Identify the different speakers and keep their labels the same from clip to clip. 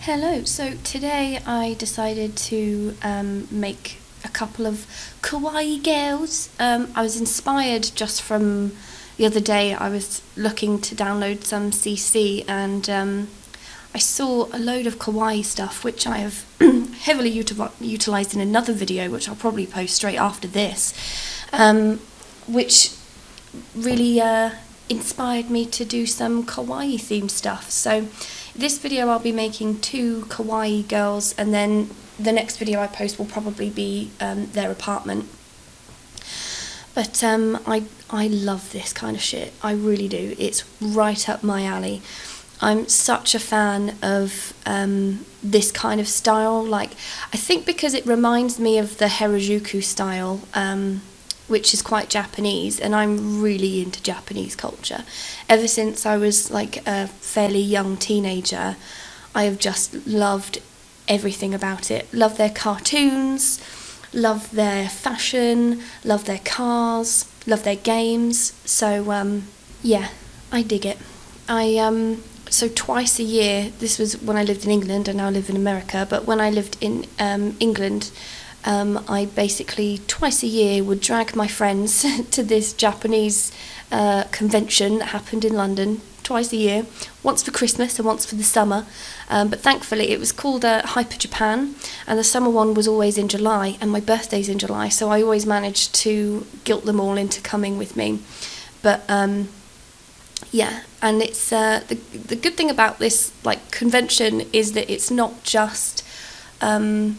Speaker 1: Hello, so today I decided to make a couple of Kawaii Gewls. I was inspired just from the other day. I was looking to download some CC and I saw a load of Kawaii stuff which I have heavily utilised in another video, which I'll probably post straight after this, which really inspired me to do some Kawaii themed stuff. So this video I'll be making 2 Kawaii girls, and then the next video I post will probably be their apartment. But I love this kind of shit, I really do. It's right up my alley. I'm such a fan of this kind of style. Like, I think because it reminds me of the Harajuku style, which is quite Japanese, and I'm really into Japanese culture. Ever since I was like a fairly young teenager, I have just loved everything about it. Love their cartoons, love their fashion, love their cars, love their games. So yeah, I dig it. So twice a year, this was when I lived in England, and now I live in America, but when I lived in England, I basically twice a year would drag my friends to this Japanese convention that happened in London twice a year, once for Christmas and once for the summer. But thankfully it was called Hyper Japan, and the summer one was always in July, and my birthday's in July, so I always managed to guilt them all into coming with me. But yeah, and it's the good thing about this like convention is that it's not just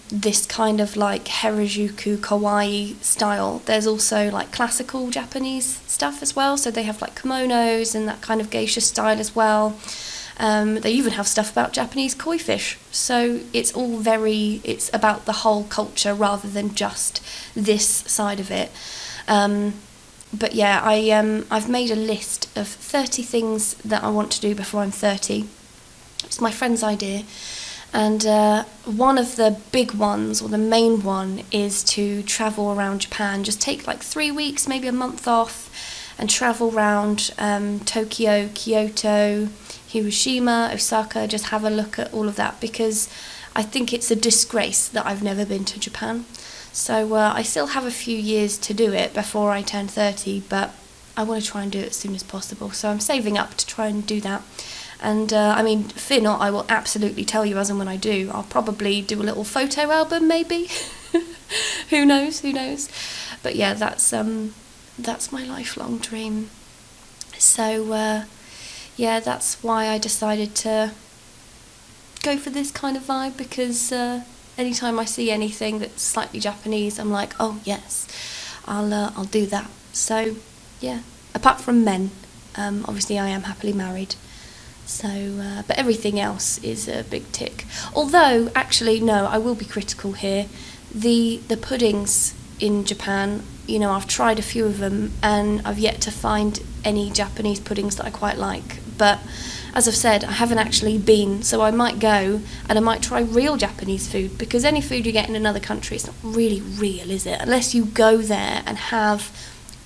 Speaker 1: this kind of like Harajuku Kawaii style. There's also like classical Japanese stuff as well, so they have like kimonos and that kind of geisha style as well. They even have stuff about Japanese koi fish, so it's all it's about the whole culture rather than just this side of it. But yeah, I've made a list of 30 things that I want to do before I'm 30. It's my friend's idea. And one of the big ones, or the main one, is to travel around Japan. Just take like 3 weeks, maybe a month off, and travel around Tokyo, Kyoto, Hiroshima, Osaka, just have a look at all of that, because I think it's a disgrace that I've never been to Japan. So I still have a few years to do it before I turn 30, but I want to try and do it as soon as possible. So I'm saving up to try and do that. And I mean, fear not, I will absolutely tell you as and when I do. I'll probably do a little photo album, maybe. Who knows? But yeah, that's my lifelong dream. So yeah, that's why I decided to go for this kind of vibe, because anytime I see anything that's slightly Japanese, I'm like, oh yes, I'll do that. So yeah, apart from men, obviously I am happily married. So, but everything else is a big tick. Although, actually, no, I will be critical here. The puddings in Japan, you know, I've tried a few of them, and I've yet to find any Japanese puddings that I quite like. But as I've said, I haven't actually been, so I might go and I might try real Japanese food, because any food you get in another country, it's not really real, is it? Unless you go there and have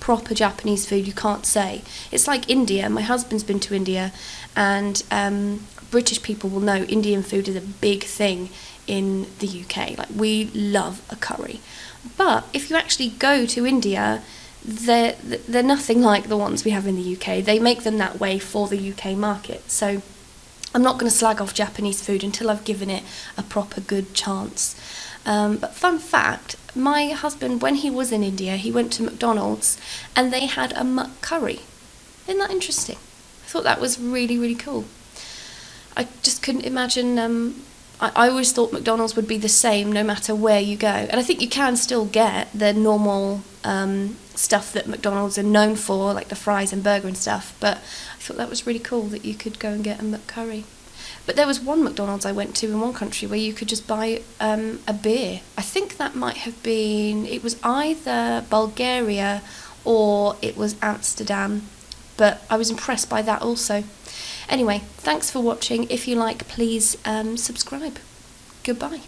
Speaker 1: proper Japanese food, you can't say. It's like India. My husband's been to India, and British people will know Indian food is a big thing in the UK. Like, we love a curry. But if you actually go to India, they're nothing like the ones we have in the UK. They make them that way for the UK market. So I'm not going to slag off Japanese food until I've given it a proper good chance. But fun fact, my husband, when he was in India, he went to McDonald's and they had a muck curry. Isn't that interesting? I thought that was really, really cool. I just couldn't imagine, I always thought McDonald's would be the same no matter where you go. And I think you can still get the normal stuff that McDonald's are known for, like the fries and burger and stuff, but I thought that was really cool that you could go and get a McCurry. But there was one McDonald's I went to in one country where you could just buy a beer. I think that might have been, it was either Bulgaria or it was Amsterdam, but I was impressed by that also. Anyway, thanks for watching. If you like, please subscribe. Goodbye.